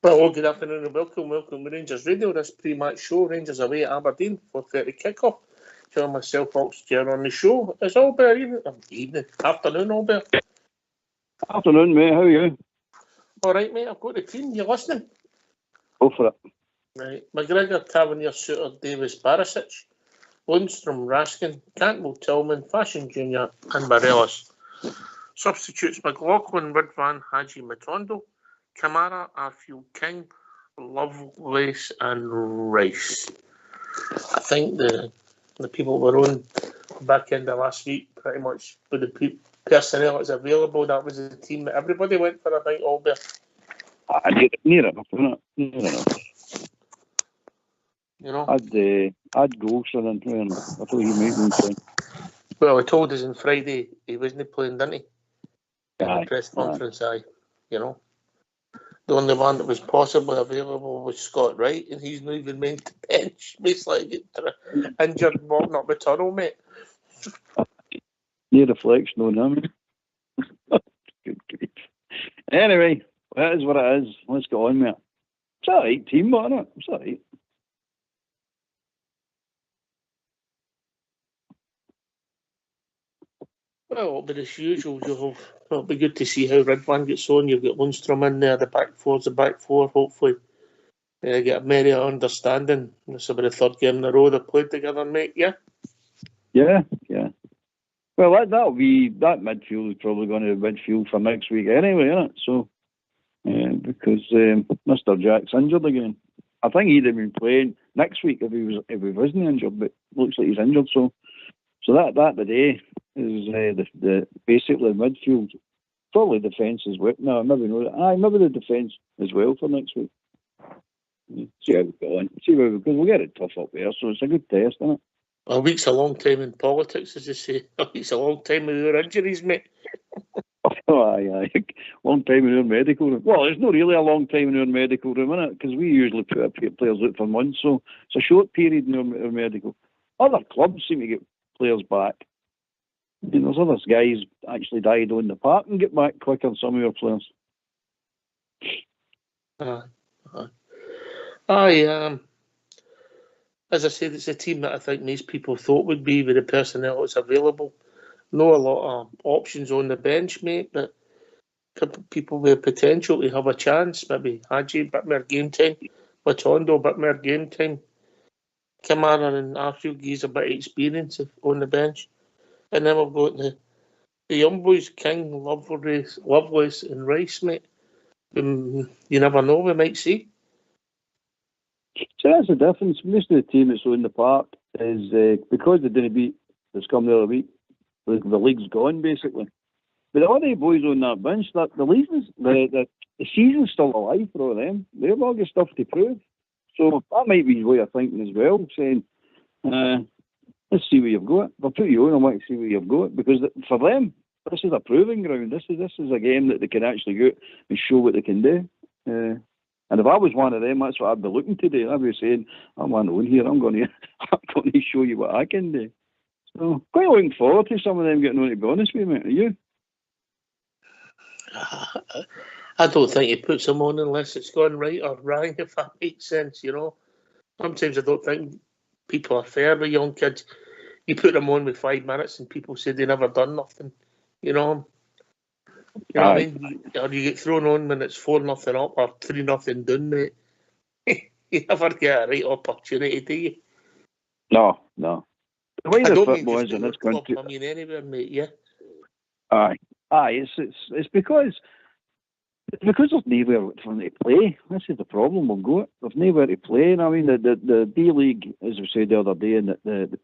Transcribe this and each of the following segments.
Well, good afternoon and welcome to Rangers Radio. This pre-match show, Rangers away at Aberdeen, 4:30 kick-off. Join myself, Oxford, on the show. It's Albert, afternoon, Albert. Afternoon, mate. How are you? All right, mate. I've got the team. You listening? Go for it. Right. McGregor, Tavernier, Suter, Davis, Barisic, Lundstrom, Raskin, Cantwell, Tillman, Fashion Jr. and Morelos. Substitutes: McLaughlin, Ridvan, Haji, Matondo, Kamara, Arfield, King, Lovelace and Rice. I think the people were on back end of last week pretty much with the personnel that's available. That was the team that everybody went for, I think, Albert. Near enough, isn't it? Near enough. You know? I'd go for them. I thought he might be playing. Well, he told us on Friday he wasn't playing, didn't he? In the press conference, you know. The only one that was possibly available was Scott Wright, and he's not even meant to bench. He's like injured, walking up the tunnel, mate. Near reflection on him. Good grief. Anyway, that is what it is. Let's go on, mate. It's all right, team, isn't it? It's all right. Well, but as usual, it'll be good to see how Ridvan gets on. You've got Lundstrom in there, the back four, hopefully. Get a merry understanding. This will be the third game in a row they've played together, mate, yeah? Yeah. Well, that midfield is probably going to be midfield for next week anyway, isn't it? So, because Mr. Jack's injured again. I think he'd have been playing next week if he wasn't injured, but looks like he's injured. So that today is the basically midfield, probably defence as well. No, maybe not. Maybe the defence as well for next week. See how we go on. Because we'll get it tough up there, so it's a good test, isn't it? A week's a long time in politics, as you say. A week's a long time with your injuries, mate. Oh, aye. Long time in our medical room. Well, it's not really a long time in our medical room, isn't it? Because we usually put players out for months, so it's a short period in our medical. Other clubs seem to get players back. There's other guys actually died on the park and get back quicker than some of your players. As I said, it's a team that I think most people thought would be with the personnel that's available. Not a lot of options on the bench, mate, but people with potential to have a chance. Maybe Haji, a bit more game time. Matondo, a bit more game time. Kamara and Arfield gives a bit of experience on the bench. And then we've got the young boys, King, Lovelace and Rice, mate. You never know, we might see. So that's the difference. Most of the team that's on the park is because they didn't beat the scum the other week, the league's gone, basically. But all the boys on that bench, the season's still alive for all of them. They've all got stuff to prove. So that might be his way of thinking as well, saying, let's see what you've got. They'll put you on, I want to see what you've got. Because for them, this is a proving ground. This is a game that they can actually go and show what they can do. And if I was one of them, that's what I'd be looking to do. I'd be saying, I'm on here, I'm going to show you what I can do. So, quite looking forward to some of them getting on, to be honest with you, mate. Are you? I don't think he puts them on unless it's gone right or wrong, if that makes sense, you know. Sometimes I don't think people are fair with young kids. You put them on with 5 minutes and people say they never done nothing, you know. You know what I mean? Or you get thrown on when it's 4-0 up or 3-0 down, mate. You never get a right opportunity, do you? No. The way the football is in this country. I mean, anywhere, mate. Yeah. Aye. It's because there's nowhere for them to play. This is the problem we've got. There's nowhere to play. And I mean, the D League, as we said the other day, and the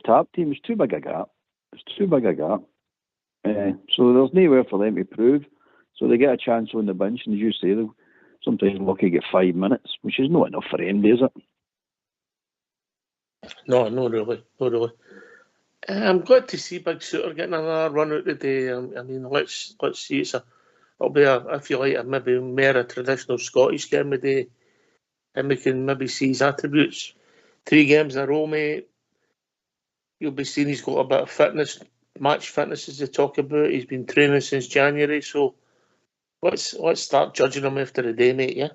tap team is too big a gap. It's too big a gap. So there's nowhere for them to prove. So they get a chance on the bench, and as you say, they'll sometimes lucky get 5 minutes, which is not enough for them, is it? No, not really. I'm glad to see Big Suter getting another run out today. I mean, let's see. It'll be if you like, maybe more a traditional Scottish game today, and we can maybe see his attributes. 3 games in a row, mate. You'll be seeing he's got a bit of fitness, match fitness as they talk about. He's been training since January, so let's start judging him after the day, mate. Yeah.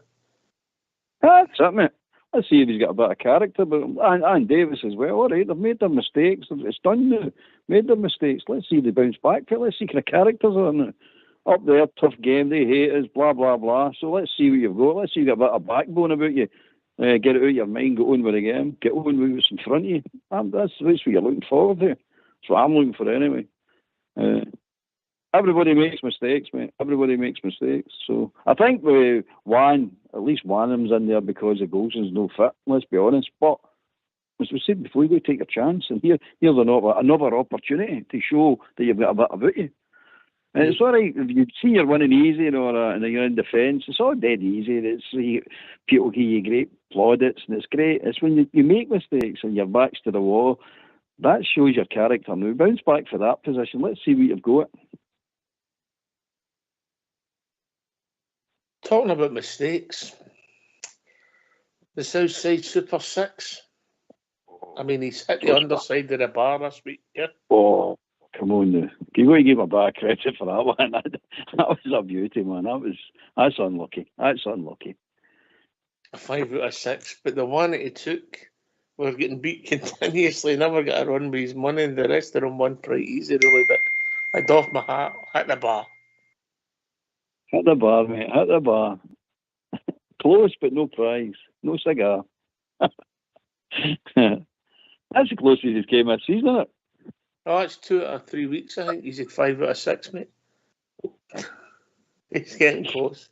That's it, mate. Let's see if he's got a bit of character. But and Davis as well. All right, they've made their mistakes. It's done now. Made their mistakes. Let's see if they bounce back. Let's see kind of characters on it. Up there, tough game. They hate us. Blah blah blah. So let's see what you've got. Let's see if you've got a bit of backbone about you. Get it out of your mind. Get on with the game. Get on with what's in front of you. That's what you're looking forward to. That's what I'm looking for anyway. Everybody makes mistakes, mate. Everybody makes mistakes. So I think at least one of them's in there because the Golson's no fit. Let's be honest. But as we said before, you got to take a chance. And here's another opportunity to show that you've got a bit about you. And it's all right if you see you're winning easy and you're in defence. It's all dead easy. People give you great plaudits and it's great. It's when you make mistakes and your back's to the wall. That shows your character. Now bounce back for that position. Let's see what you've got. Talking about mistakes, the Southside Super Six. I mean, he's hit the underside of the bar this week, yeah? Oh, come on now. You've got to give him a bit of credit for that one. That was a beauty, man. That's unlucky. That's unlucky. A 5 out of 6, but the one that he took, we're getting beat continuously, never got a run with his money, and the rest of them won pretty easy, really, but I doff my hat, hit the bar. Hit the bar, mate. Hit the bar. Close, but no prize. No cigar. That's the closest he's came this season, isn't it? Oh, it's 2 out of 3 weeks, I think. He's at 5 out of 6, mate. He's getting close.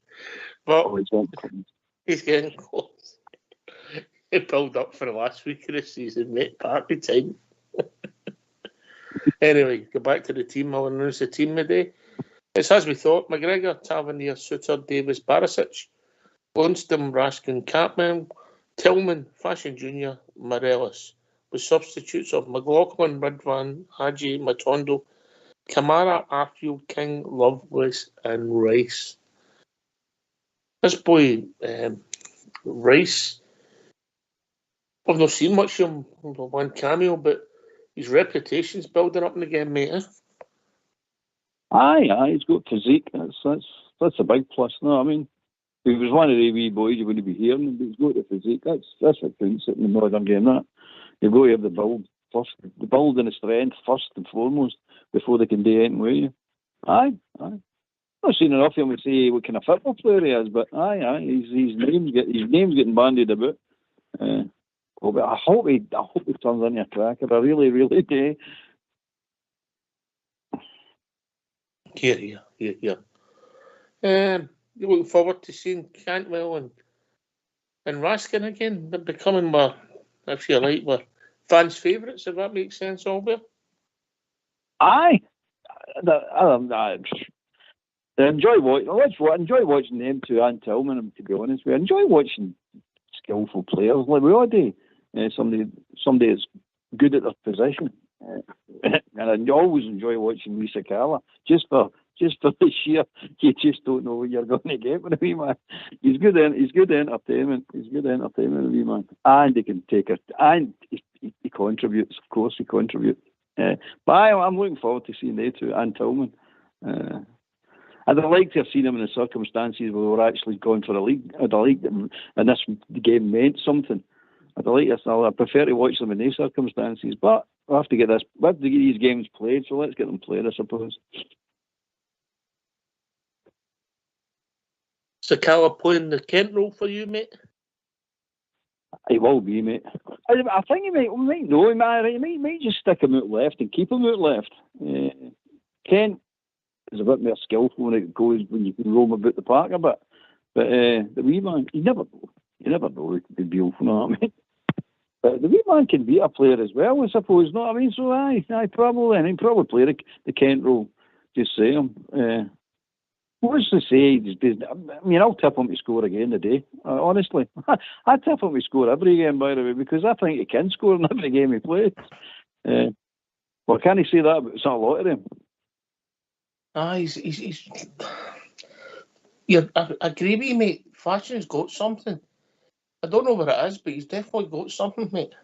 But he's getting close. He pulled up for the last week of the season, mate. Party time. Anyway, go back to the team. I'll announce the team today. It's as we thought: McGregor, Tavernier, Suter, Davis, Barisic, Lundstrom, Raskin, Capman, Tillman, Fashion Jr., Morelos, with substitutes of McLaughlin, Ridvan, Hadji, Matondo, Kamara, Arfield, King, Lovelace, and Rice. This boy, Rice, I've not seen much of him, one cameo, but his reputation's building up again, mate. Eh? Aye, he's got physique. That's a big plus. No, I mean, if he was one of the wee boys, you wouldn't be hearing him, but he's got the physique. That's what counts in the modern game, that. You've got to have the build first, the build and the strength first and foremost, before they can do anything with you. Aye. I've not seen enough of him to say what kind of football player he is, but his name's getting bandied about. But I hope he turns into a cracker. I really, really do. Yeah. You're looking forward to seeing Cantwell and Raskin again. They're becoming more, if you like, more fans' favourites, if that makes sense, Albert. Aye. I enjoy watching them two and Tillman, to be honest. We enjoy watching skillful players like we all do. Somebody that's good at their position. And I always enjoy watching Lisa Carla, just for the sheer, you just don't know what you're going to get with a wee man. He's good entertainment. A wee man, and he can take it, and he contributes. Of course, he contributes. But I'm looking forward to seeing they two and Tillman. And I'd like to have seen him in the circumstances where we were actually going for a league. I'd like them, and this game meant something. I prefer to watch them in these circumstances, but we'll have to get these games played, so let's get them played, I suppose. So Calla playing the Kent role for you, mate? He will be, mate. I think he might just stick him out left and keep him out left. Kent is a bit more skillful when you can roam about the park a bit. But the wee man, you never know who could be beautiful, you know what I mean? But the wee man can be a player as well, I suppose, know what I mean? So aye, probably, and he'd probably play the Kent role, just say him. What's to say? I mean, I'll tip him to score again today, honestly. I tip him to score every game, by the way, because I think he can score in every game he plays. Well, can he say that about a lot of them? He's yeah, I agree with you, mate. Fashion's got something. I don't know what it is, but he's definitely got something, mate.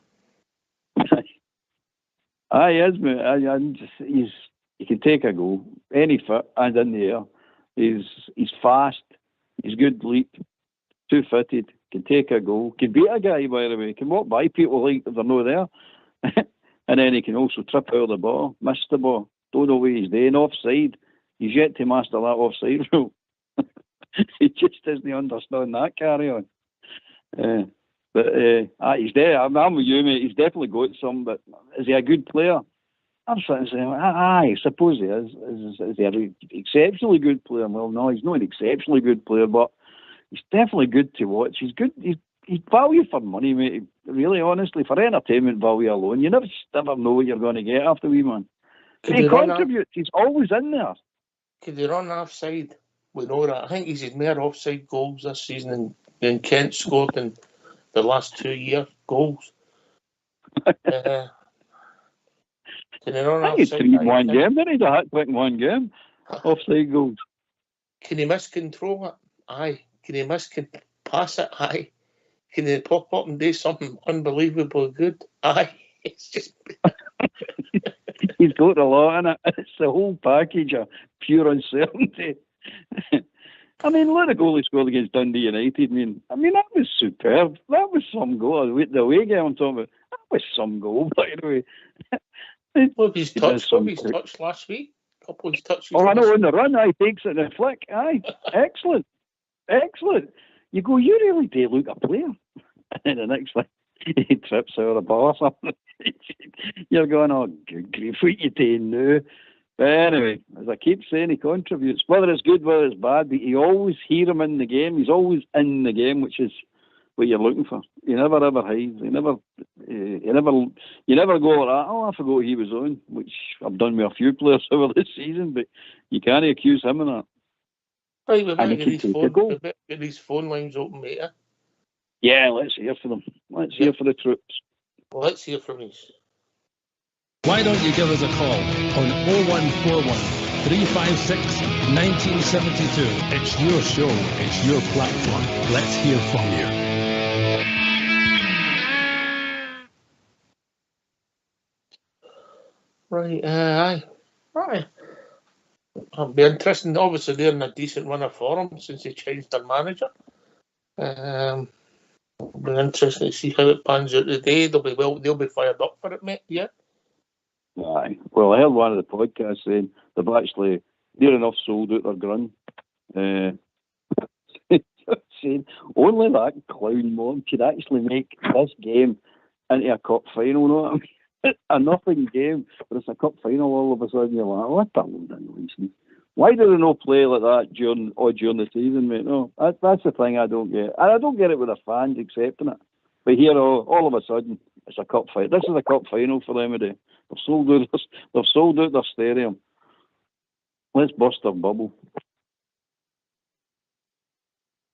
Aye, he is, mate. He can take a goal, any foot and in the air. He's fast. He's good leap, two-footed, can take a goal, can beat a guy, by the way, can walk by people like they're not there. And then he can also trip out of the ball, miss the ball, don't know what he's doing, offside. He's yet to master that offside rule. He just doesn't understand that carry on. He's there. I'm with you, mate. He's definitely got some, but is he a good player? I'm sitting saying, I suppose he is. Is he an exceptionally good player? Well, no, he's not an exceptionally good player, but he's definitely good to watch. He's good. He's value for money, mate. Really, honestly, for entertainment value alone, you never know what you're going to get after wee man. He contributes. He's always in there. Could he run offside? We know that. I think he's had more offside goals this season than Kent scored in the last 2 year goals. Can he run I think offside? he's 3 in one game. Didn't he? A hat-trick in one game. Offside goals. Can he miscontrol it? Aye. Can he pass it? Aye. Can he pop up and do something unbelievably good? Aye. It's just... He's got a lot in it. It's the whole package of pure uncertainty. I mean, look at the goal he scored against Dundee United. I mean, that was superb. That was some goal. The away game I'm talking about, that was some goal, by the way. What his touch last week? Couple of his touches. Oh, I know, on the run, he takes it in a flick. Aye, excellent. Excellent. You go, you really do look a player. And the next thing, he trips out of the ball or something. You're going, oh, good grief, what you doing now? But anyway, as I keep saying, he contributes. Whether it's good, whether it's bad, but you always hear him in the game. He's always in the game, which is what you're looking for. He never ever hides. You never go like that. Oh, I forgot he was on, which I've done with a few players over this season, but you can't accuse him of that. Right, we better get these phone lines open, mate. Yeah, let's hear for them. Let's hear for the troops. Well, let's hear from you. Why don't you give us a call on 0141 356 1972. It's your show. It's your platform. Let's hear from you. Right, aye. Right. It'll be interesting. Obviously, they're in a decent run of form since they changed their manager. It'll be interesting to see how it pans out today. They'll be fired up for it, mate. Yeah. Aye. Well, I heard one of the podcasts saying they've actually near enough sold out their gun. Saying only that clown mom could actually make this game into a cup final. Know what I mean? A nothing game, but it's a cup final all of a sudden. You're like, what a load of nonsense. Why do they not play like that during the season, mate? No, that's the thing I don't get. And I don't get it with the fans accepting it. But here, all of a sudden, it's a cup final. This is a cup final for them today. They've sold out their stadium. Let's bust their bubble.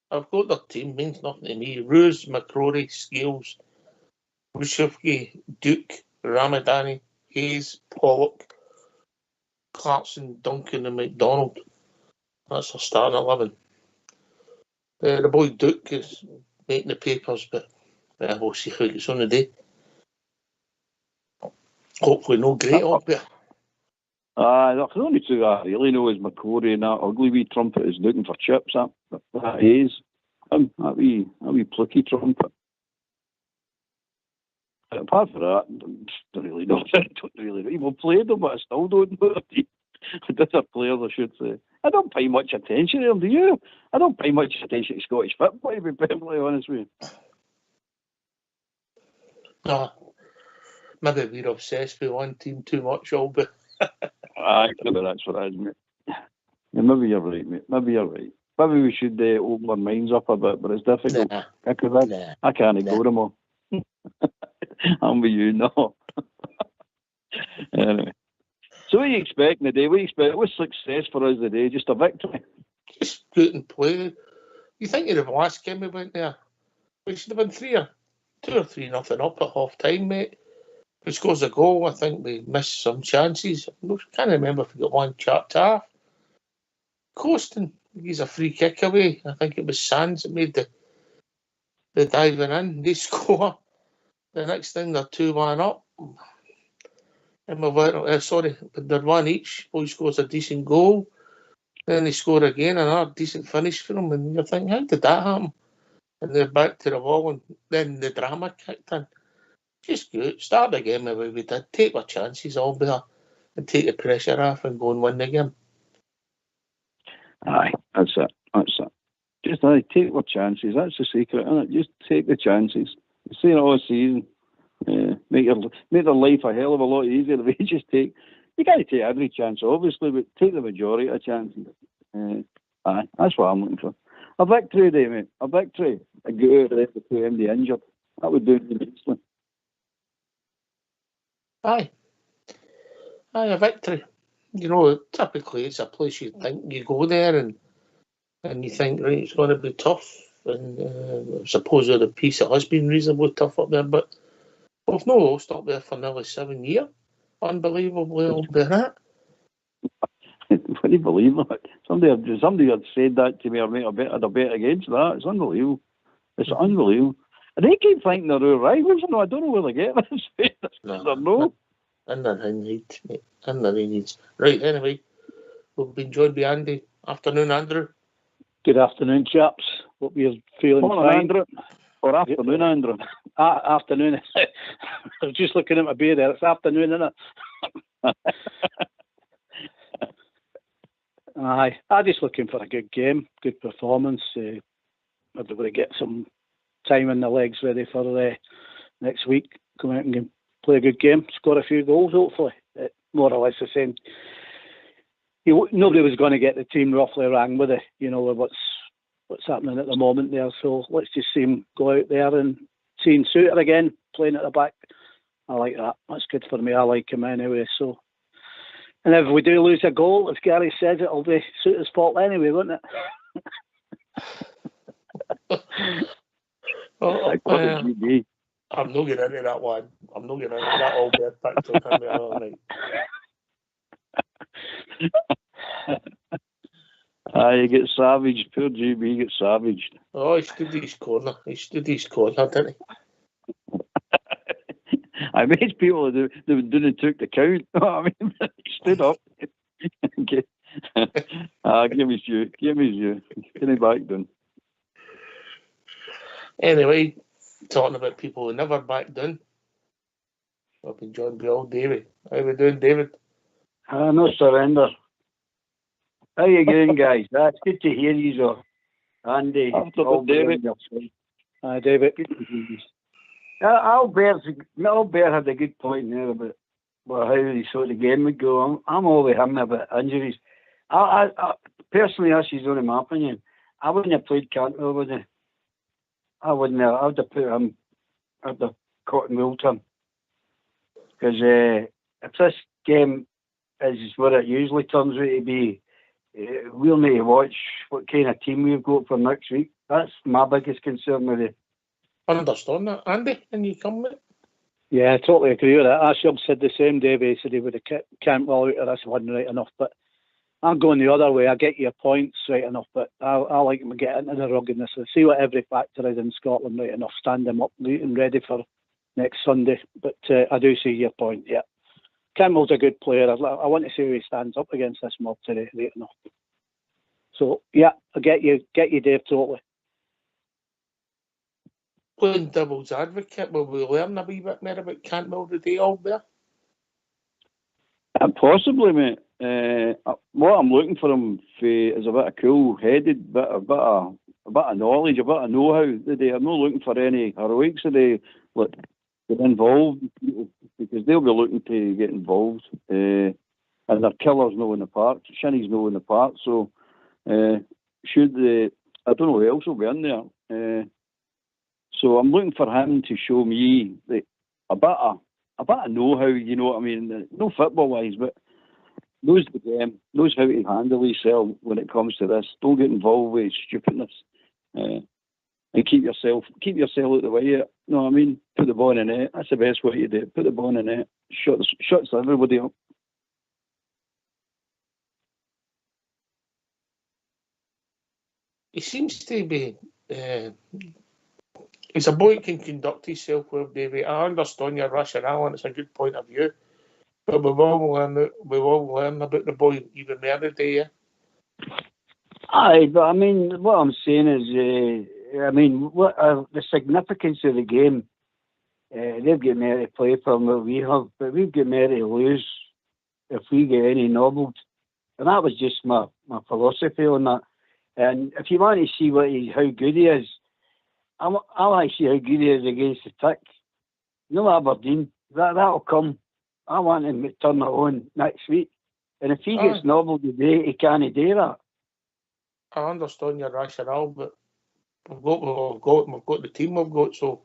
I've got their team, means nothing to me. Roos, McCrory, Scales, Rushevsky, Duke, Ramadani, Hayes, Pollock, Clarkson, Duncan and McDonald. That's our starting 11. The boy Duke is making the papers, but we'll see how it gets on the day. Hopefully no great up there. The only two I really know is McCrory and that ugly wee trumpet is looking for chips. That is that wee plucky trumpet. Apart from that, I don't really know. We've played them, but I still don't know. Other players, I should say. I don't pay much attention to them, do you? I don't pay much attention to Scottish football, to be perfectly honest with you. No. Maybe we're obsessed with one team too much, Albie. Maybe that's what it is, mate. Yeah, maybe you're right, mate. Maybe you're right. Maybe we should open our minds up a bit, but it's difficult. I can't ignore them all. I'm with you, no. Anyway. So what are you expecting today? What's success for us today? Just a victory? Just go out and play. You think of the last game we went there? We should have been 2 or 3 nothing up at half time, mate. Who scores a goal? I think we missed some chances. I can't remember if we got one chapped half. Costin, he's a free kick away. I think it was Sands that made the diving in. They score. The next thing they're 2-1 up. And they're 1 each. Boy scores a decent goal. Then they score again, another decent finish for them. And you're thinking, how did that happen? and they're back to the wall, and then the drama kicked in. Just good. Start the game the way we did. Take our chances, all there, and take the pressure off and go and win the game. Aye, that's it. That's it. Just take our chances. That's the secret, isn't it? Just take the chances. You see it all season. Make their life a hell of a lot easier if you just take. You can't take every chance, obviously, but take the majority of chances. Aye, that's what I'm looking for. A victory, day, mate. A victory. A good rest of the MD injured. That would do me nicely. Aye, a victory. You know, typically it's a place you think you go there and you think, right, it's going to be tough. And I suppose the piece it has been reasonably tough up there, but we've not lost up there for nearly 7 years. Unbelievably, all that. What do you believe that? Somebody had said that to me, or made a bet against that. It's unbelievable. It's unbelievable. And they keep thinking they're our rivals. I don't know where they get this. No. And nothing needs, mate. And nothing needs. Right, anyway, we've been joined by Andy. Afternoon, Andrew. Good afternoon, chaps. Hope you're feeling fine. Andrew. Or afternoon, Andrew. Afternoon. I was just looking at my beer there. It's afternoon, isn't it? Aye. I'm just looking for a good game, good performance. I'd be able to get some time in the legs ready for next week. Come out and play a good game, score a few goals, hopefully. More or less the same. Nobody was going to get the team roughly rang with it, with what's happening at the moment there. So let's just see him go out there and seeing Suter again, playing at the back. I like that. That's good for me. I like him anyway. So, and if we do lose a goal, as Gary says, it'll be Suter's fault anyway, won't it? I'm not getting into that one. I'm not getting into that all bad picture of him all night. He gets savaged. Poor GB gets savaged. Oh, he stood his corner. Didn't he? I made people that didn't took the count. I mean, he stood up. Give me you. Get it back then. Anyway, talking about people who never back down. I've been joined by old David. How we doing, David? No surrender. How you going, guys? That's good to hear you, so. Andy. David. Hi, David. Albert had a good point there about how he thought the game would go. I'm all with him about injuries. I personally, that's just only my opinion. I wouldn't have played Cantwell, would I? I wouldn't have. I would have put him at the cotton wool to him. Because if this game is what it usually turns out to be, we'll need to watch what kind of team we've got for next week. That's my biggest concern with it. I understand that. Andy, can you come with it? Yeah, I totally agree with that. Ashub said the same, Dave. He said he would have Cantwell out of this one right enough, but I'm going the other way. I get your points right enough, but I like him to get into the ruggedness. I see what every factor is in Scotland right enough. Stand him up and ready for next Sunday. But I do see your point, yeah. Cantwell's a good player. I want to see how he stands up against this mob today, right enough. So, yeah, I get you, Dave, totally. Playing devil's advocate, will we learn a wee bit more about Cantwell today, Albert? Possibly, mate. What I'm looking for him is a bit of cool-headed, a bit of knowledge, a bit of know-how today. I'm not looking for any heroics today. Like, get involved, because they'll be looking to get involved. And their killers know in the park, Shinnies know in the park. So, I don't know who else will be in there. So I'm looking for him to show me a bit of know-how, you know what I mean? No football-wise, but knows the game, knows how to handle himself when it comes to this. Don't get involved with stupidness. And keep yourself out of the way. You know what I mean? Put the ball in the net. That's the best way to do it. Put the ball in the net. Shuts everybody up. He seems to be... he's a boy who can conduct himself well, David. I understand your rationale, and it's a good point of view. But we've all learned about the boy even more today, yeah? Aye, but I mean, what I'm saying is, I mean, what the significance of the game? They've got more to play for than we have, but we've got more to lose if we get any nobbled. And that was just my philosophy on that. And if you want to see how good he is, I want to see how good he is against the Tick. No Aberdeen. That'll come. I want him to turn it on next week. And if he gets nobbled today, he can't do that. I understand your rationale, but we've got the team we've got, so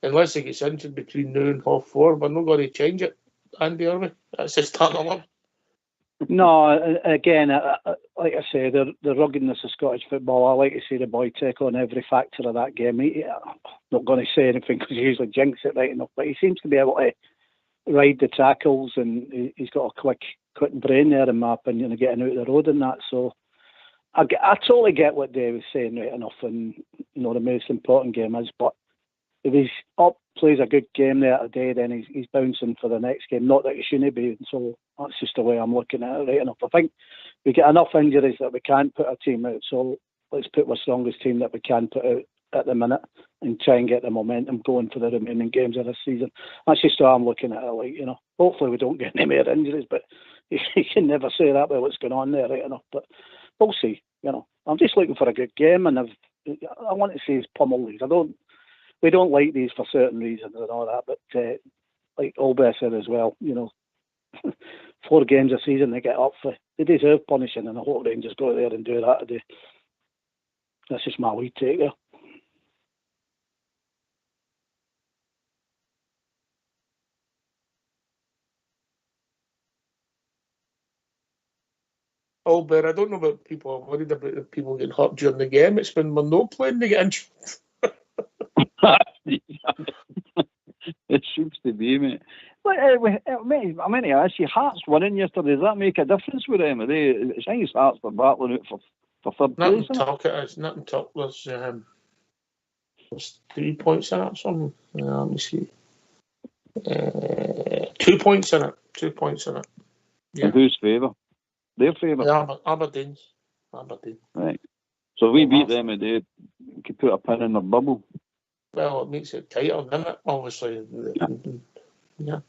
unless he gets injured between now and 4:30, we're not going to change it, Andy, are we? That's his starting up. No, again, like I say, the ruggedness of Scottish football, I like to see the boy take on every factor of that game. I'm not going to say anything because he usually jinx it right enough, but he seems to be able to ride the tackles, and he's got a quick brain there, in my opinion, of getting out of the road and that. So I totally get what Dave was saying right enough, and the most important game is, but if he's up, plays a good game there today, then he's bouncing for the next game. Not that he shouldn't be, so that's just the way I'm looking at it right enough. I think we get enough injuries that we can't put our team out, so let's put our strongest team that we can put out at the minute and try and get the momentum going for the remaining games of this season. That's just how I'm looking at it. Hopefully we don't get any more injuries, but you can never say that with what's going on there right enough. But we'll see. I'm just looking for a good game, and I want to see us pummel these. We don't like these for certain reasons and all that, but like Albert said as well, 4 games a season they get up for, they deserve punishing, and I hope Rangers go there and do that today. That's just my wee take there. Albert, I don't know about people are worried about the people getting hurt during the game. It's when we're not playing they get injured. It seems to be, mate. But I mean, to ask you, Hearts winning yesterday, does that make a difference with them? I think it's Hearts are battling out for third place. Nothing talk. There's 3 points in it or something. Let me see. 2 points in it. 2 points in it. Yeah. In whose favour? Their favour? Yeah, Aberdeen. Right. So we beat them today. We could put a pin in their bubble. Well, it makes it tighter, doesn't it? Obviously. Yeah.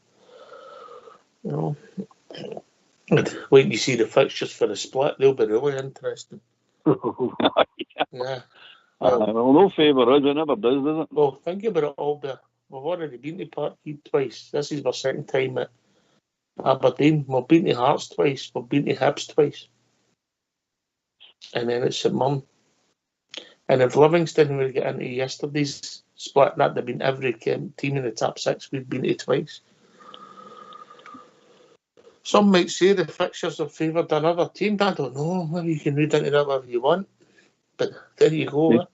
Wait till you see the fixtures for the split. They'll be really interesting. Yeah. Well, no favour us. It never does it? Well, think about it, Albert. We've already been to Parkhead twice. This is our second time at Aberdeen. We've been to Hearts twice. We've been to Hibs twice. And then it's St Mirren. And if Livingston were to get into yesterday's split, that'd have been every team in the top 6 we've been to twice. Some might say the fixtures have favoured another team. I don't know. Maybe you can read into that whatever you want. But there you go.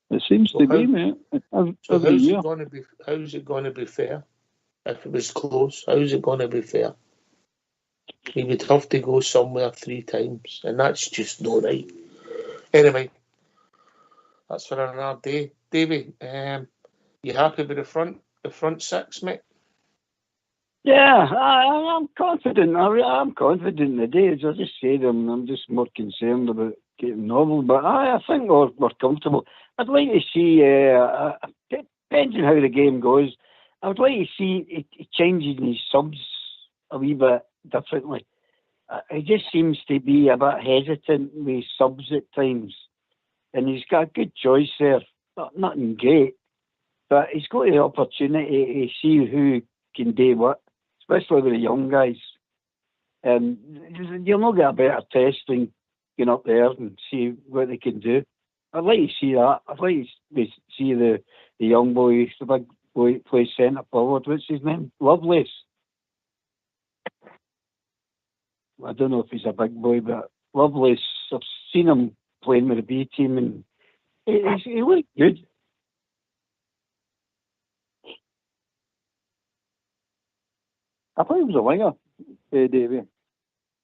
It seems to be, mate. How's it going to be fair? If it was close, how's it going to be fair? He would have to go somewhere 3 times, and that's just not right. Anyway, that's for another day. Davey, you happy with the front 6, mate? Yeah, I'm confident. I'm confident today. As I just said, I'm just more concerned about getting novel, but I think we're comfortable. I'd like to see, depending on how the game goes, I would like to see it changing his subs a wee bit differently. He just seems to be a bit hesitant with his subs at times, and he's got a good choice there. Nothing great, but he's got the opportunity to see who can do what, especially with the young guys. And you'll not get a better test than getting up there and see what they can do. I'd like to see that. I'd like to see the young boy, the big boy that plays centre forward. What's his name? Lovelace. I don't know if he's a big boy, but Lovelace, I've seen him playing with the B team, and he looked good. I thought he was a winger, Davey.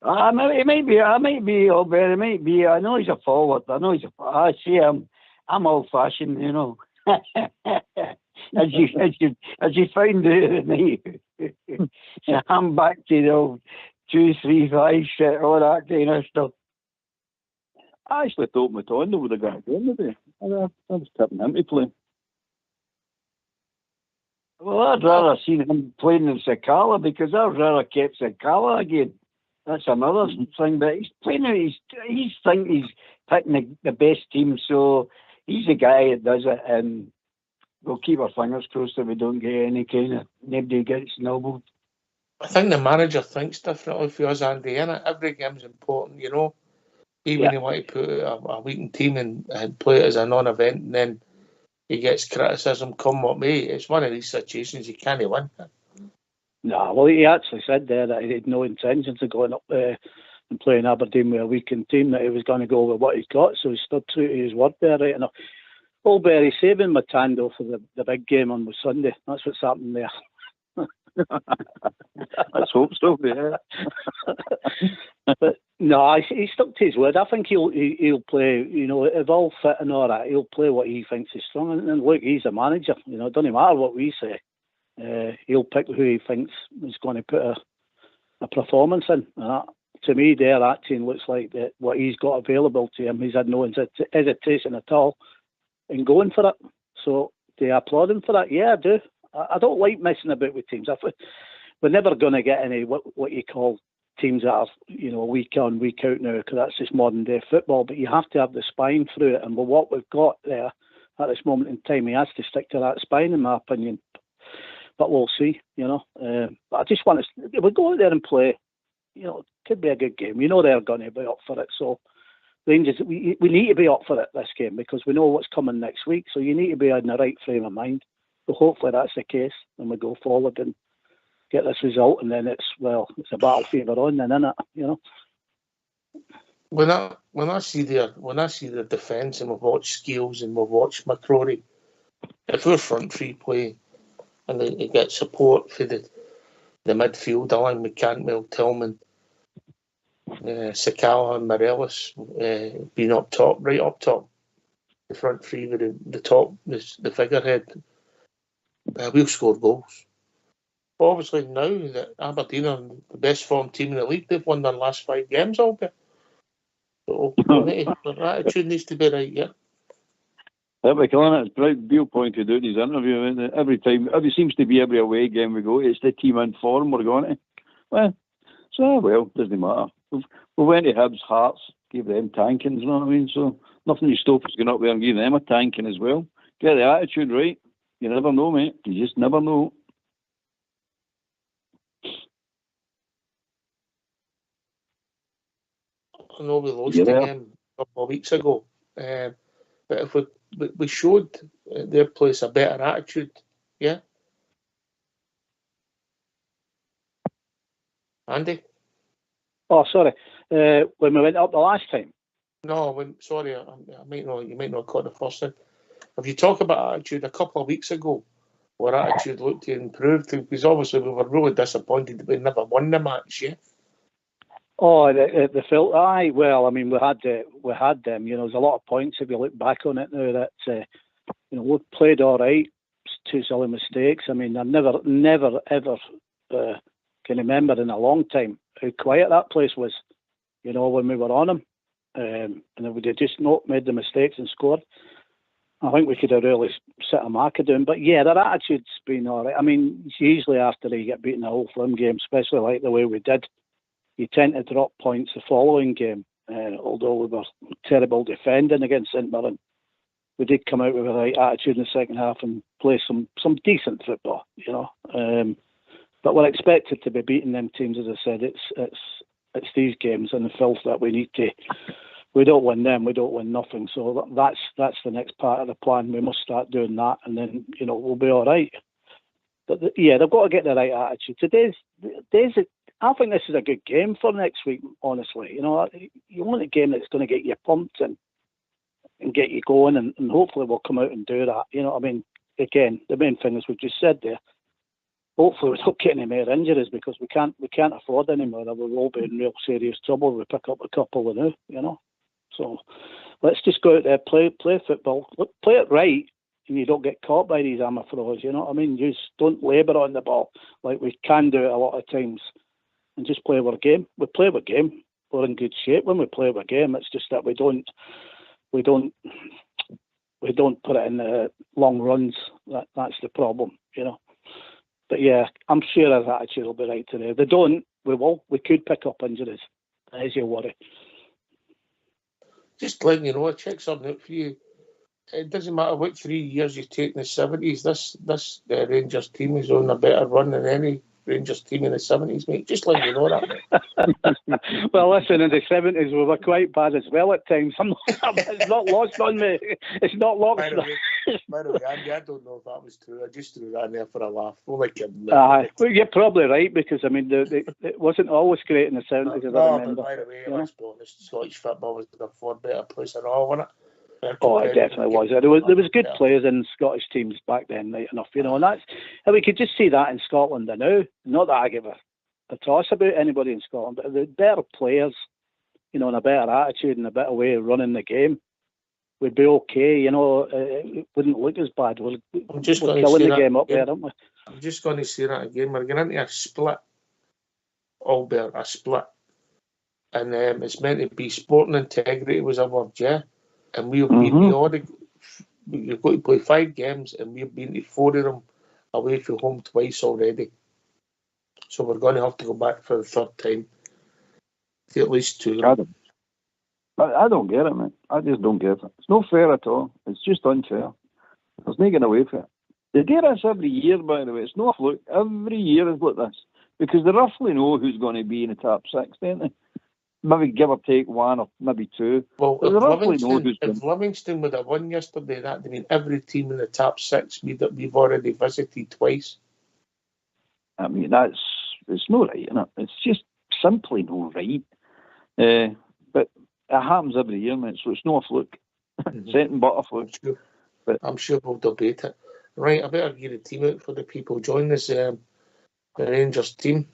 I might be, Albert, it might be. I know he's a forward. I see him. I'm old-fashioned, as you found out tonight. I'm back to the old 2-3-5 shit, all that kind of stuff. I actually thought Matondo would have got a game today. I was tipping him to play. Well, I'd rather seen him playing than Sakala because I'd rather kept Sakala again. That's another thing, but he's playing. He's picking the best team, so he's the guy that does it, and we'll keep our fingers crossed that we don't get nobody gets nobbled. I think the manager thinks differently for us, Andy, innit? Every game's important, you know. Even when you want to put a weakened team and play it as a non-event, and then he gets criticism, come what may. It's one of these situations you can't win. No, well, he actually said there that he had no intentions of going up and playing Aberdeen with a weakened team, that he was going to go with what he's got, so he stood true to his word there, right enough. Oldberry saving Matando for the big game on Sunday. That's what's happening there. Let's hope so, yeah. But no, he stuck to his word. I think he'll play, you know, if all fit and all that, he'll play what he thinks is strong. And look, he's a manager, you know, it doesn't matter what we say. He'll pick who he thinks is going to put a performance in. And that, to me, that team looks like what he's got available to him. He's had no hesitation at all in going for it. So do I applaud him for that? Yeah, I do. I don't like messing about with teams. We're never going to get any what you call teams that are, you know, week on, week out now, because that's just modern day football. But you have to have the spine through it. And with what we've got there at this moment in time, he has to stick to that spine, in my opinion. But we'll see, you know. But I just want to, if we go out there and play, you know, it could be a good game. You know they're going to be up for it. So Rangers, we need to be up for it this game because we know what's coming next week. So you need to be in the right frame of mind. So hopefully that's the case when we go forward and get this result, and then it's a battle fever on, then, isn't it? You know. When I see their defence and we've watched Scales and we've watched McCrory, if we're front three play and they get support for the midfield along with Cantwell, Tillman, Sakala and Morelos being up top, right up top, the front three with the top, the figurehead, we'll score goals. But obviously now that Aberdeen are the best formed team in the league, they've won their last 5 games, Albert. So their attitude needs to be right, yeah. It's Beale pointed out in his interview, every time, it seems to be every away game we go, it's the team in form we're going to. Doesn't matter. We went to Hibs, Hearts, gave them tankings, you know what I mean? So nothing to stop us going up there and giving them a tanking as well. Get the attitude right. You never know, mate. You just never know. I know we lost the game a couple of weeks ago, but if we showed their place a better attitude, yeah. Andy? Oh, sorry. When we went up the last time? No, sorry, you might not have caught the first thing. If you talk about attitude, a couple of weeks ago, our attitude looked to improve, because obviously we were really disappointed that we never won the match, yeah? Oh, the filter. Aye, well, I mean, we had them. You know, there's a lot of points if you look back on it now that you know, we played all right. 2 silly mistakes. I mean, I've never ever can remember in a long time how quiet that place was. You know, when we were on them, and if we had just not made the mistakes and scored, I think we could have really set a marker down. But yeah, their attitude's been all right. I mean, it's usually after they get beaten a whole flim game, especially like the way we did, you tend to drop points the following game. Although we were terrible defending against St Mirren, we did come out with the right attitude in the second half and play some decent football, you know. But we're expected to be beating them teams. As I said, it's these games and the filth that we need to. We don't win them, we don't win nothing. So that's the next part of the plan. We must start doing that, and then, you know, we'll be all right. But they've got to get the right attitude. I think this is a good game for next week, honestly. You know, you want a game that's going to get you pumped and get you going, and hopefully we'll come out and do that. You know what I mean? Again, the main thing is we've just said there, hopefully we don't get any more injuries, because we can't afford any more. We will be in real serious trouble if we pick up a couple of now, you know. So let's just go out there, play football, play it right, and you don't get caught by these amateur throws, you know what I mean? You just don't labour on the ball like we can do it a lot of times, and just play our game. We play our game. we're in good shape when we play a game. It's just that we don't put it in the long runs. That's the problem, But yeah, I'm sure his attitude will be right today. If they don't, we will. We could pick up injuries. That is your worry. Just letting you know, I check something out for you. It doesn't matter what 3 years you take in the 70s. This Rangers team is on a better run than any Rangers team in the 70s, mate. Just letting you know that, mate. Well, listen, in the 70s we were quite bad as well at times. It's not lost on me. It's not lost. By the way, Andy, I don't know if that was true. I just threw that in there for a laugh. Well, you're probably right, because I mean, it wasn't always great in the 70s, as I remember. But by the way, let's be honest, Scottish football was the fourth better place than all, wasn't it? Oh, it definitely was. There was good players in Scottish teams back then, right enough, and we could just see that in Scotland now. Not that I give a toss about anybody in Scotland, but the better players, and a better attitude and a better way of running the game, we'd be okay. It wouldn't look as bad. We're killing the game up there, aren't we? I'm just going to say that again. We're going into a split, Albert, a split, and it's meant to be sporting integrity was a word, yeah. And we've been you've got to play 5 games, and we've been to 4 of them away from home twice already. So we're going to have to go back for the third time to at least 2 of them. I don't get it, man. I just don't get it. It's not fair at all. It's just unfair. There's no getting away from it. They do this every year, by the way. It's no fluke. Every year is like this. Because they roughly know who's going to be in the top 6, don't they? Maybe give or take 1 or maybe 2. Well, if Livingston would have won yesterday, that would mean every team in the top 6 we've already visited twice. I mean, it's not right, isn't it? It's just simply not right. But it happens every year, mate, so it's no fluke. Setting but a fluke. I'm sure we'll debate it. Right, I better get the team out for the people joining us. The Rangers team.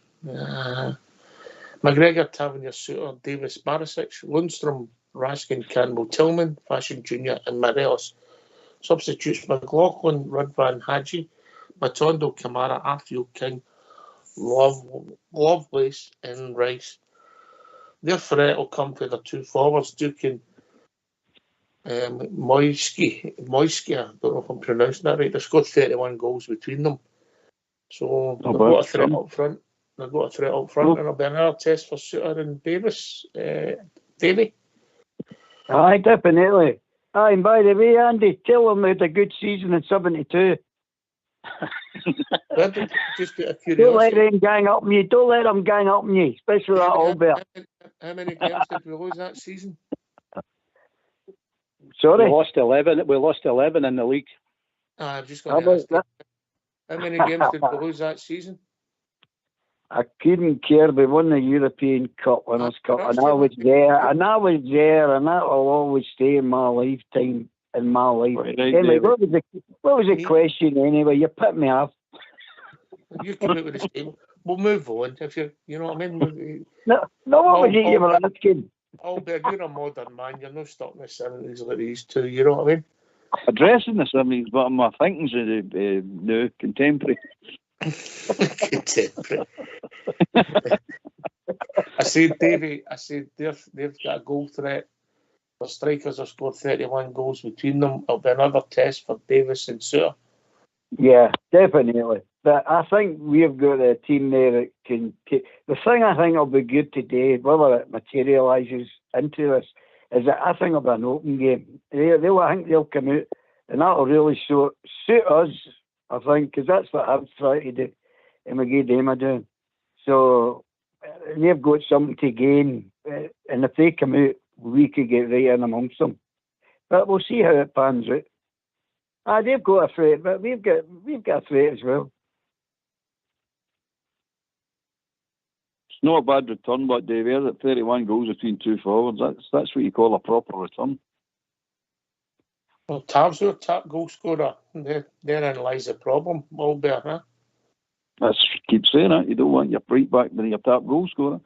McGregor, Tavernier, Suter, Davis, Barisic, Lundstrom, Raskin, Campbell, Tillman, Fashion Jr. and Morelos. Substitutes: McLaughlin, Rudvan, Hadji, Matondo, Kamara, Arfield, King, Lovelace and Rice. Their threat will come for the 2 forwards, Duke and Moisky. I don't know if I'm pronouncing that right. They've scored 31 goals between them. So they've got a threat up front. And it'll be another test for Suter and Davis. Davey? Aye, definitely. Aye, and by the way, Andy, tell them they had a good season in 72. Just out of curiosity. Don't let them gang up on you. Don't let them gang up on you, especially that Albert. How many games did we lose that season? Sorry? We lost 11. We lost 11 in the league. I'm just going to ask you, how many games did we lose that season? I couldn't care. We won the European Cup, Winners' Cup, and I was there, and that will always stay in my lifetime, in my life. Right, anyway, what was the question anyway? You put me off. You came out with the stable. We'll move on, if you know what I mean. No, what was it you were asking? Albert, you're a modern man. You're not stuck in the 70s like these two, you know what I mean? Addressing the 70s, but my thinking's new, contemporary. Contemporary. I said, Davey, they've got a goal threat. The strikers have scored 31 goals between them. It'll be another test for Davis and Suter. Yeah, definitely. But I think we've got a team there that can take. The thing I think will be good today, whether it materialises into this, is that I think it'll be an open game. I think they'll come out, and that'll really suit us, I think, because that's what I'm trying to do in McGee doing. So they've got something to gain, and if they come out, we could get right in amongst them. But we'll see how it pans out. They've got a threat, but we've got a threat as well. It's not a bad return, but Dave, at 31 goals between 2 forwards, that's what you call a proper return. Well, Tav's our top goal scorer. Therein lies the problem, Albert, huh? Keep saying that. You don't want your right back than your top goal scorer.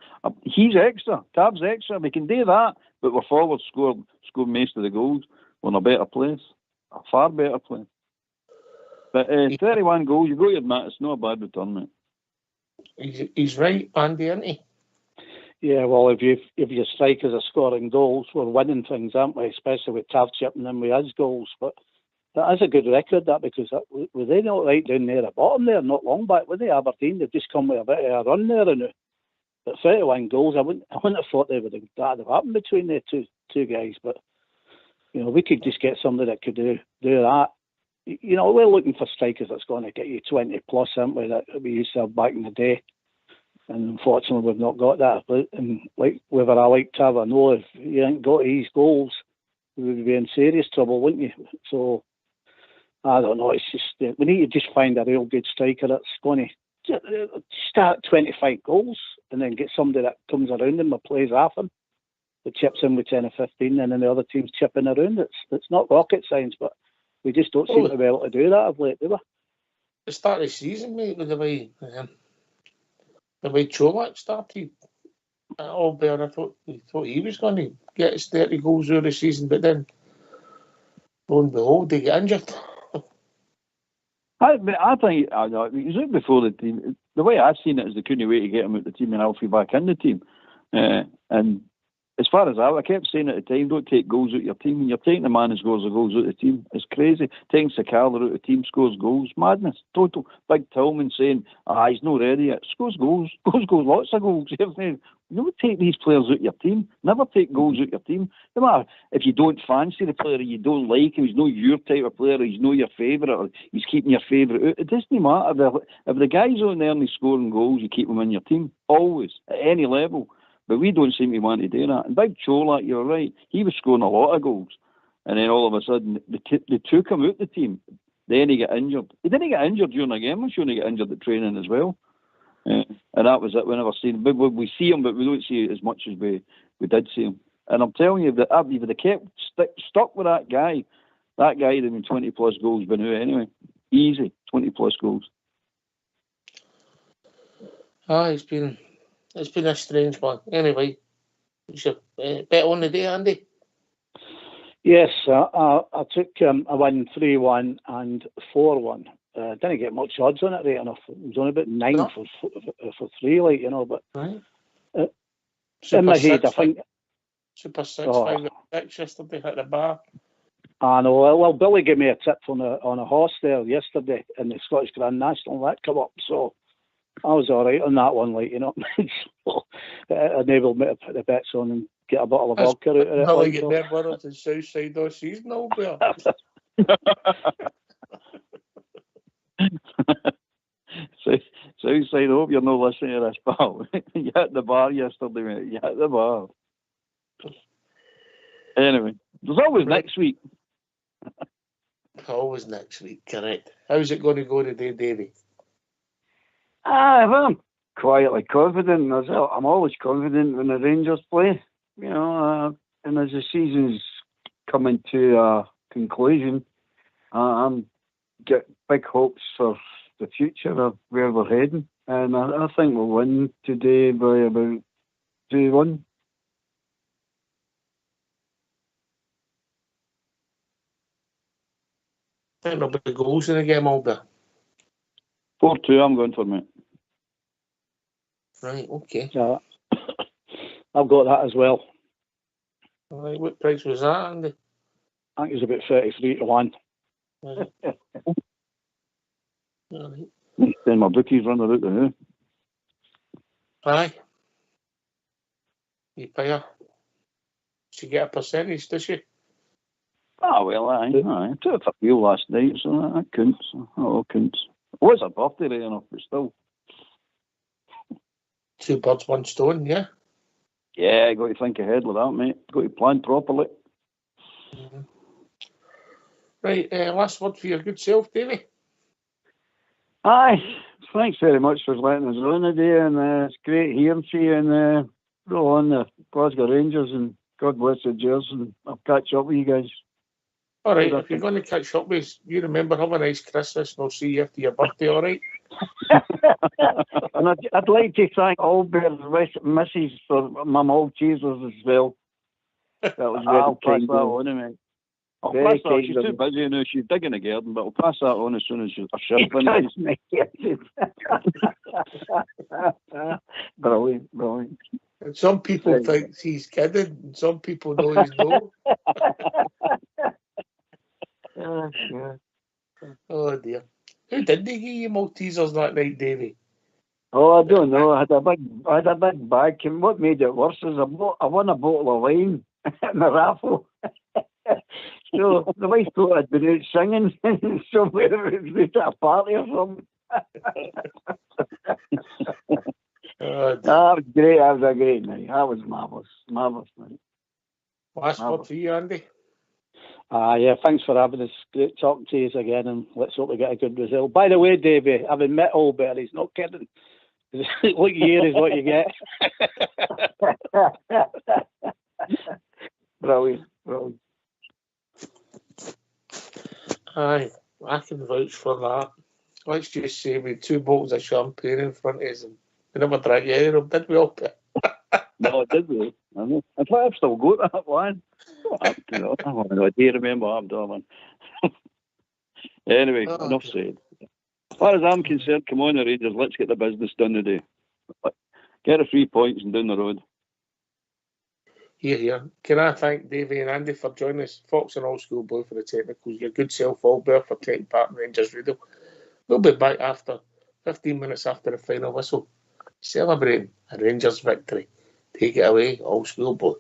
He's extra. Tab's extra. We can do that, but we're forward score most of the goals. We're in a better place, a far better place. But 31 goals, you've got to admit, it's not a bad return, mate. He's right, Andy, isn't he? Yeah, well, if your strikers are scoring goals, we're winning things, aren't we? Especially with Tav chipping in with his goals. But that is a good record, that, because were they not right down there at the bottom there, not long back, were they, Aberdeen? They've just come with a bit of a run there, and at 31 goals, I wouldn't have thought that'd have happened between the two guys. But we could just get somebody that could do that. We're looking for strikers that's going to get you 20 plus, aren't we? That we used to have back in the day. And unfortunately, we've not got that. But whether I like to have, I know if you ain't got these goals, we would be in serious trouble, wouldn't you? So, I don't know. It's just we need to just find a real good striker that's going to start 25 goals and then get somebody that comes around him and plays half him, that chips in with 10 or 15, and then the other team's chipping around. It's not rocket science, but we just don't seem to be able to do that of late, do we? The start of the season, mate, with the way Cholak started at Albion, I thought he was going to get his 30 goals over the season, but then, lo and behold, he got injured. I think he was out before the team. The way I've seen it is they couldn't wait to get him out the team and Alfie back in the team. And as far as I kept saying at the time, don't take goals out of your team. When you're taking the man who scores the goals out of the team, it's crazy. Taking Sakala out of the team, scores goals. Madness. Total. Big Tillman saying, he's not ready yet. Scores goals. Scores lots of goals. You don't take these players out of your team. Never take goals out of your team. No matter if you don't fancy the player, or you don't like him, he's not your type of player, or he's not your favourite, or he's keeping your favourite out. It doesn't matter. If the guy's on there and he's scoring goals, you keep him in your team. Always. At any level. But we don't seem to want to do that. And Big Cholak, you're right, he was scoring a lot of goals. And then all of a sudden, they took him out the team. Then he got injured. He didn't get injured during the game. He was only got injured at training as well. And that was it. We never seen him. We see him, but we don't see it as much as we did see him. And I'm telling you, if they kept stuck with that guy would have been 20 plus goals by now anyway. Easy, 20 plus goals. It's been a strange one. Anyway, you bet on the day, Andy? Yes, I took a win 3-1 and 4-1. Didn't get much odds on it, right enough. It was only about 9 for 3, but right. In my head, I think Super 6-5 yesterday at the bar. I know. Well, Billy gave me a tip on a horse there yesterday in the Scottish Grand National that come up, so I was all right on that one, so it enabled me to put the bets on and get a bottle of vodka out of it. Billy get their brothers in Southside all season, Albert. Southside, I hope you're not listening to this, pal. You hit the bar yesterday, mate. You hit the bar. Anyway, there's always next week. Always next week, correct. How's it going to go today, Davey? I'm quietly confident. I'm always confident when the Rangers play. And as the season's coming to a conclusion, I'm get big hopes for the future of where we're heading. And I think we'll win today by about 2-1. I think there'll be goals in the game, Albert. 4-2, I'm going for, mate. Right, okay. Yeah, I've got that as well. All right, what price was that, Andy? I think it was about 33-1. Right. All right. Then my bookie's running out there. Aye. You pay her. She get a percentage, does she? Well, aye. I took it for real last night, so I couldn't. It was a birthday right enough, but still. 2 birds, 1 stone, yeah? Yeah, got to think ahead with that, mate. Got to plan properly. Mm-hmm. Right, last word for your good self, Davey. Aye, thanks very much for letting us on today, and it's great hearing from you, and roll on the Glasgow Rangers, and God bless the Jers, and I'll catch up with you guys. All right, if you're going to catch up with us, you remember, have a nice Christmas, and I'll see you after your birthday, all right? And I'd like to thank all Bear's missus for my Maltesers as well. That was I'll pass kind that on, mate. I'll pass that on. She's too busy now. She's digging the garden, but I'll pass that on as soon as her shift finishes. Brilliant. And some people think he's kidding, and some people know he's no. Yeah. Oh dear. Who did they give you Maltesers that night, Davy? Oh, I don't know. I had a big bag, and what made it worse is I won a bottle of wine in the raffle. So the wife thought I'd been out singing somewhere at a party or something. Oh, That was great. That was a great night. That was marvellous. Marvellous night. last word for you, Andy. Yeah, thanks for having us. Great talking to you again, and let's hope we get a good result. By the way, Davey, having met Albert, he's not kidding. What you hear is what you get. Brilliant. Aye, I can vouch for that. Let's just say we had 2 bottles of champagne in front of us, and we never drank any of them, did we, Albert? No, it did we? I know. In fact, I've still got that one. I do remember what I'm doing. Anyway, enough said. As far as I'm concerned, come on, the Rangers, let's get the business done today. Get the 3 points and down the road. Here. Can I thank Davey and Andy for joining us? Fox and All Schoolboy for the technicals. Your good self, Albert, for taking part in Rangers Radio. We'll be back after 15 minutes after the final whistle, celebrating a Rangers victory. Take it away, All Schoolboy.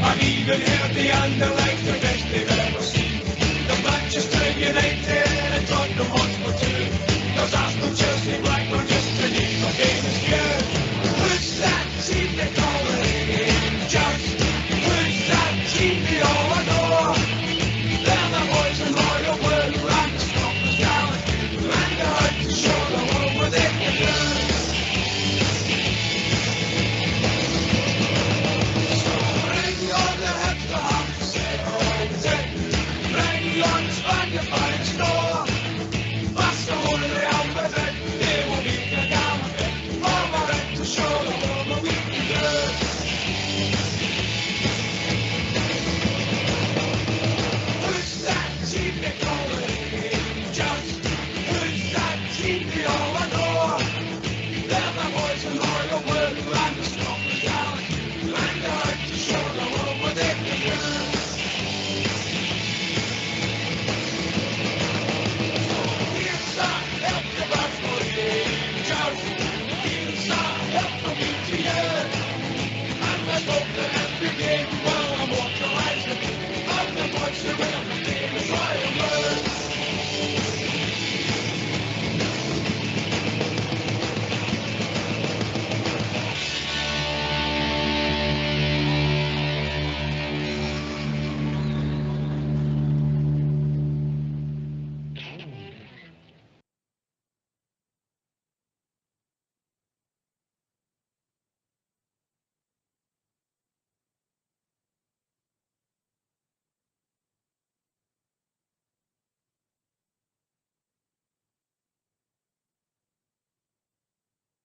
I've even heard the underlings